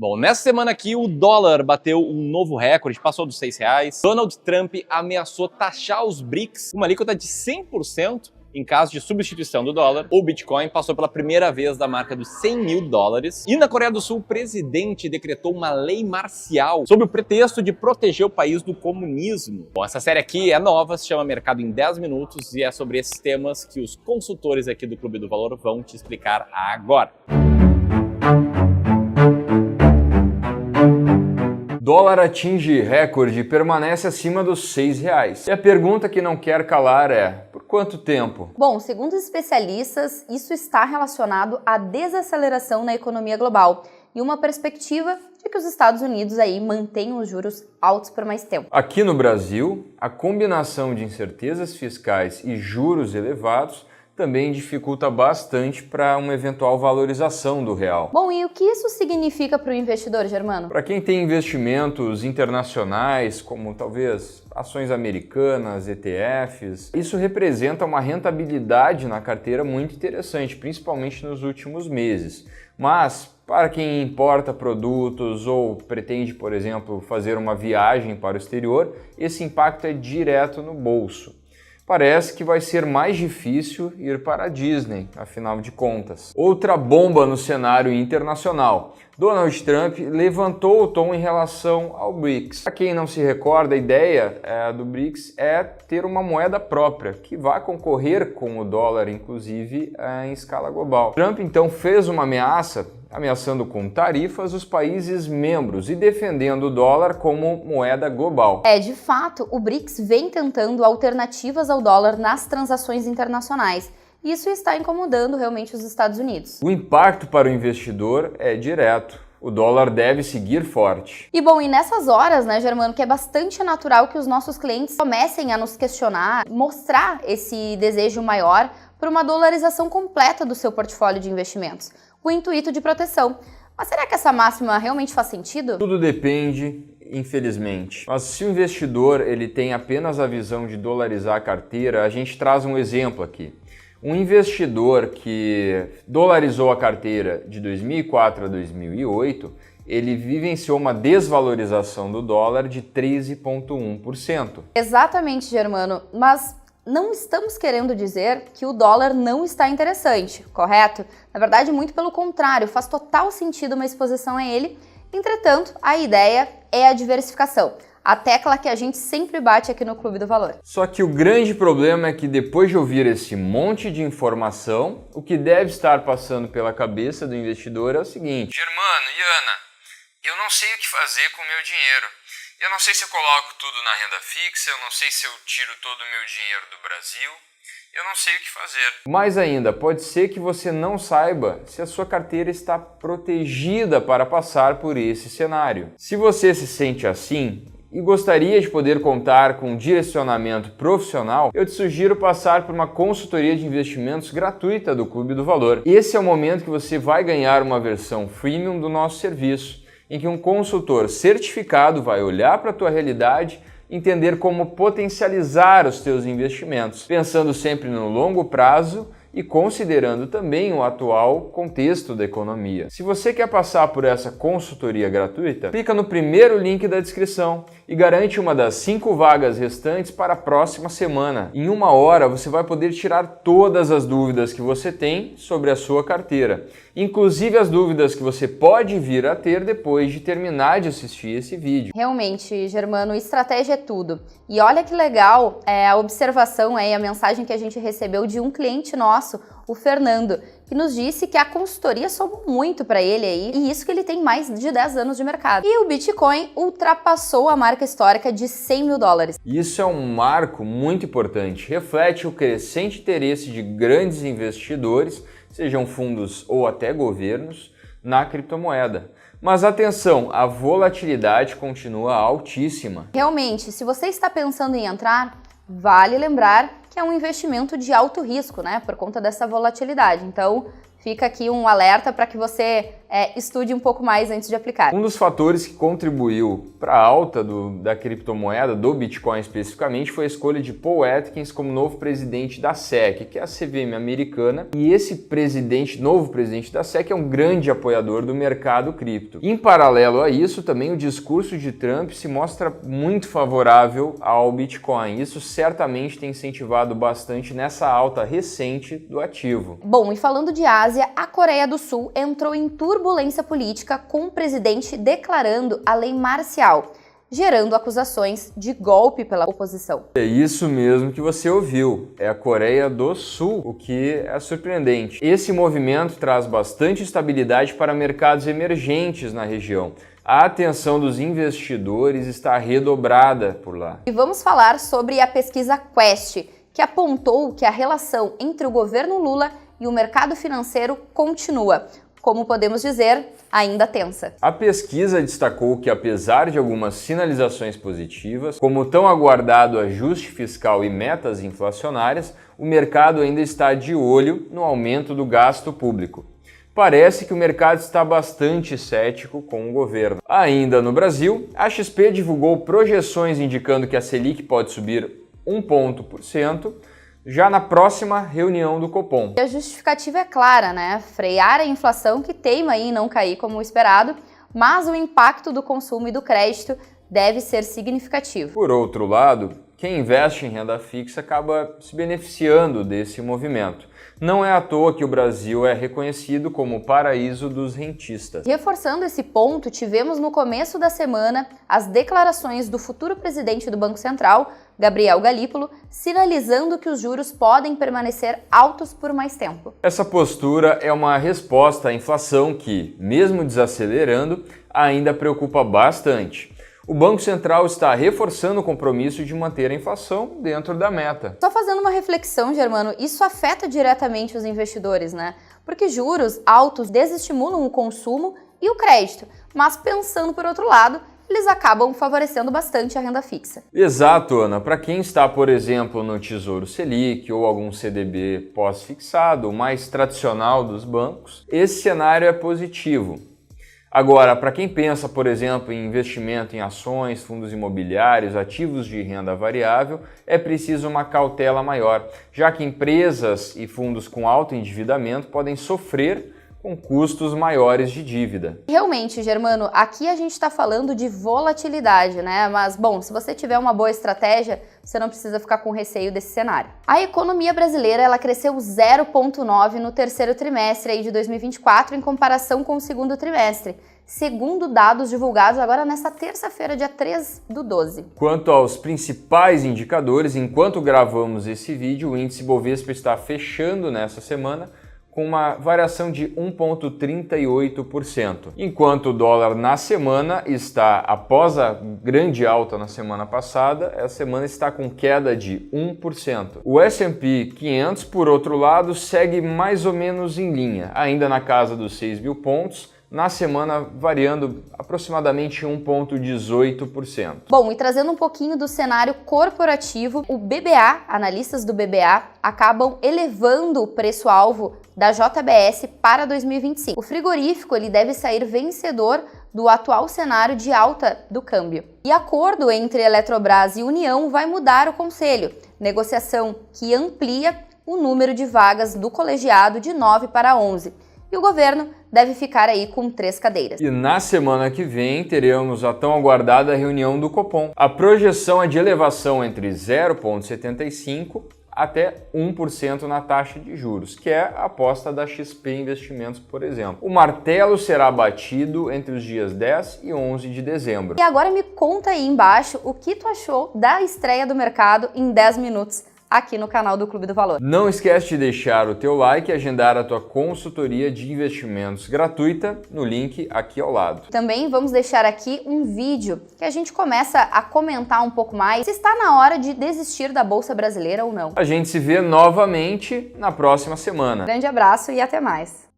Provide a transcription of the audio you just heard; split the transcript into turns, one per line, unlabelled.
Bom, nessa semana aqui o dólar bateu um novo recorde, passou dos R$6. Donald Trump ameaçou taxar os BRICS, uma alíquota de 100% em caso de substituição do dólar. O Bitcoin passou pela primeira vez da marca dos $100.000. E na Coreia do Sul, o presidente decretou uma lei marcial sob o pretexto de proteger o país do comunismo. Bom, essa série aqui é nova, se chama Mercado em 10 Minutos e é sobre esses temas que os consultores aqui do Clube do Valor vão te explicar agora.
Dólar atinge recorde e permanece acima dos R$6. E a pergunta que não quer calar é: por quanto tempo?
Bom, segundo os especialistas, isso está relacionado à desaceleração na economia global e uma perspectiva de que os Estados Unidos aí mantenham os juros altos por mais tempo.
Aqui no Brasil, a combinação de incertezas fiscais e juros elevados também dificulta bastante para uma eventual valorização do real.
Bom, e o que isso significa para o investidor, Germano?
Para quem tem investimentos internacionais, como talvez ações americanas, ETFs, isso representa uma rentabilidade na carteira muito interessante, principalmente nos últimos meses. Mas para quem importa produtos ou pretende, por exemplo, fazer uma viagem para o exterior, esse impacto é direto no bolso. Parece que vai ser mais difícil ir para a Disney, afinal de contas. Outra bomba no cenário internacional. Donald Trump levantou o tom em relação ao BRICS. Para quem não se recorda, a ideia do BRICS é ter uma moeda própria, que vá concorrer com o dólar, inclusive, em escala global. Trump, então, fez uma ameaçando com tarifas os países membros e defendendo o dólar como moeda global.
De fato, o BRICS vem tentando alternativas ao dólar nas transações internacionais. Isso está incomodando realmente os Estados Unidos.
O impacto para o investidor é direto. O dólar deve seguir forte.
E bom, e nessas horas, né, Germano, que é bastante natural que os nossos clientes comecem a nos questionar, mostrar esse desejo maior por uma dolarização completa do seu portfólio de investimentos, com o intuito de proteção. Mas será que essa máxima realmente faz sentido?
Tudo depende, infelizmente. Mas se o investidor ele tem apenas a visão de dolarizar a carteira, a gente traz um exemplo aqui. Um investidor que dolarizou a carteira de 2004 a 2008, ele vivenciou uma desvalorização do dólar de 13,1%.
Exatamente, Germano, mas não estamos querendo dizer que o dólar não está interessante, correto? Na verdade, muito pelo contrário, faz total sentido uma exposição a ele. Entretanto, a ideia é a diversificação. A tecla que a gente sempre bate aqui no Clube do Valor.
Só que o grande problema é que depois de ouvir esse monte de informação, o que deve estar passando pela cabeça do investidor é o seguinte:
Germano, Iana, eu não sei o que fazer com o meu dinheiro. Eu não sei se eu coloco tudo na renda fixa, eu não sei se eu tiro todo o meu dinheiro do Brasil. Eu não sei o que fazer.
Mais ainda, pode ser que você não saiba se a sua carteira está protegida para passar por esse cenário. Se você se sente assim e gostaria de poder contar com um direcionamento profissional, eu te sugiro passar por uma consultoria de investimentos gratuita do Clube do Valor. Esse é o momento que você vai ganhar uma versão freemium do nosso serviço, em que um consultor certificado vai olhar para a tua realidade, entender como potencializar os teus investimentos, pensando sempre no longo prazo e considerando também o atual contexto da economia. Se você quer passar por essa consultoria gratuita, clica no primeiro link da descrição e garante uma das 5 vagas restantes para a próxima semana. Em 1 hora você vai poder tirar todas as dúvidas que você tem sobre a sua carteira, inclusive as dúvidas que você pode vir a ter depois de terminar de assistir esse vídeo.
Realmente, Germano, estratégia é tudo. E olha que legal a observação aí, a mensagem que a gente recebeu de um cliente nosso, o Fernando, que nos disse que a consultoria somou muito para ele aí, e isso que ele tem mais de 10 anos de mercado. E o Bitcoin ultrapassou a marca histórica de $100.000.
Isso é um marco muito importante, reflete o crescente interesse de grandes investidores, sejam fundos ou até governos, na criptomoeda. Mas atenção, a volatilidade continua altíssima.
Realmente, se você está pensando em entrar, vale lembrar que é um investimento de alto risco, né, por conta dessa volatilidade. Então, fica aqui um alerta para que você estude um pouco mais antes de aplicar.
Um dos fatores que contribuiu para a alta da criptomoeda, do Bitcoin especificamente, foi a escolha de Paul Atkins como novo presidente da SEC, que é a CVM americana, e esse novo presidente da SEC é um grande apoiador do mercado cripto. Em paralelo a isso, também o discurso de Trump se mostra muito favorável ao Bitcoin. Isso certamente tem incentivado bastante nessa alta recente do ativo.
Bom, e falando de Ásia, a Coreia do Sul entrou em turbulência política com o presidente declarando a lei marcial, gerando acusações de golpe pela oposição.
É isso mesmo que você ouviu, é a Coreia do Sul, o que é surpreendente. Esse movimento traz bastante estabilidade para mercados emergentes na região. A atenção dos investidores está redobrada por lá.
E vamos falar sobre a pesquisa Quest, que apontou que a relação entre o governo Lula e o mercado financeiro continua, como podemos dizer, ainda tensa.
A pesquisa destacou que, apesar de algumas sinalizações positivas, como o tão aguardado ajuste fiscal e metas inflacionárias, o mercado ainda está de olho no aumento do gasto público. Parece que o mercado está bastante cético com o governo. Ainda no Brasil, a XP divulgou projeções indicando que a Selic pode subir 1 ponto por cento já na próxima reunião do Copom.
E a justificativa é clara, né? Frear a inflação que teima em não cair como esperado, mas o impacto do consumo e do crédito deve ser significativo.
Por outro lado, quem investe em renda fixa acaba se beneficiando desse movimento. Não é à toa que o Brasil é reconhecido como o paraíso dos rentistas.
Reforçando esse ponto, tivemos no começo da semana as declarações do futuro presidente do Banco Central, Gabriel Galípolo, sinalizando que os juros podem permanecer altos por mais tempo.
Essa postura é uma resposta à inflação que, mesmo desacelerando, ainda preocupa bastante. O Banco Central está reforçando o compromisso de manter a inflação dentro da meta.
Só fazendo uma reflexão, Germano, isso afeta diretamente os investidores, né? Porque juros altos desestimulam o consumo e o crédito, mas pensando por outro lado, eles acabam favorecendo bastante a renda fixa.
Exato, Ana. Para quem está, por exemplo, no Tesouro Selic ou algum CDB pós-fixado, o mais tradicional dos bancos, esse cenário é positivo. Agora, para quem pensa, por exemplo, em investimento em ações, fundos imobiliários, ativos de renda variável, é preciso uma cautela maior, já que empresas e fundos com alto endividamento podem sofrer com custos maiores de dívida.
Realmente, Germano, aqui a gente está falando de volatilidade, né? Mas, bom, se você tiver uma boa estratégia, você não precisa ficar com receio desse cenário. A economia brasileira, ela cresceu 0,9% no terceiro trimestre aí de 2024 em comparação com o segundo trimestre, segundo dados divulgados agora nesta terça-feira, dia 3/12.
Quanto aos principais indicadores, enquanto gravamos esse vídeo, o índice Bovespa está fechando nessa semana com uma variação de 1,38%, enquanto o dólar na semana está, após a grande alta na semana passada, essa semana está com queda de 1%. O S&P 500, por outro lado, segue mais ou menos em linha, ainda na casa dos 6 mil pontos, na semana variando aproximadamente 1,18%.
Bom, e trazendo um pouquinho do cenário corporativo, o BBA, analistas do BBA, acabam elevando o preço-alvo da JBS para 2025. O frigorífico ele deve sair vencedor do atual cenário de alta do câmbio. E acordo entre Eletrobras e União vai mudar o conselho, negociação que amplia o número de vagas do colegiado de 9 para 11. E o governo deve ficar aí com 3 cadeiras.
E na semana que vem teremos a tão aguardada reunião do Copom. A projeção é de elevação entre 0,75% até 1% na taxa de juros, que é a aposta da XP Investimentos, por exemplo. O martelo será batido entre os dias 10 e 11 de dezembro.
E agora me conta aí embaixo o que tu achou da estreia do mercado em 10 minutos. Aqui no canal do Clube do Valor.
Não esquece de deixar o teu like e agendar a tua consultoria de investimentos gratuita no link aqui ao lado.
Também vamos deixar aqui um vídeo que a gente começa a comentar um pouco mais se está na hora de desistir da Bolsa Brasileira ou não.
A gente se vê novamente na próxima semana.
Grande abraço e até mais!